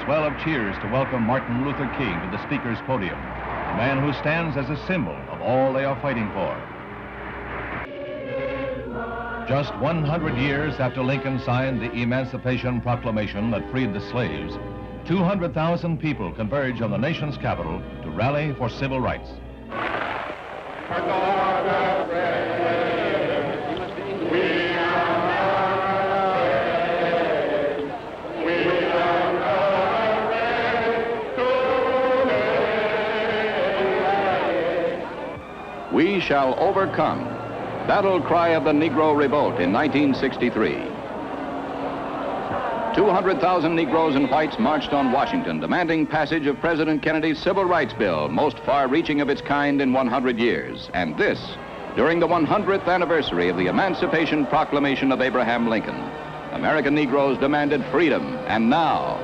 swell of cheers to welcome Martin Luther King to the speaker's podium, a man who stands as a symbol of all they are fighting for. Just 100 years after Lincoln signed the Emancipation Proclamation that freed the slaves, 200,000 people converge on the nation's capital to rally for civil rights. We shall overcome. Battle cry of the Negro Revolt in 1963. 200,000 Negroes and whites marched on Washington, demanding passage of President Kennedy's Civil Rights Bill, most far-reaching of its kind in 100 years. And this, during the 100th anniversary of the Emancipation Proclamation of Abraham Lincoln. American Negroes demanded freedom, and now,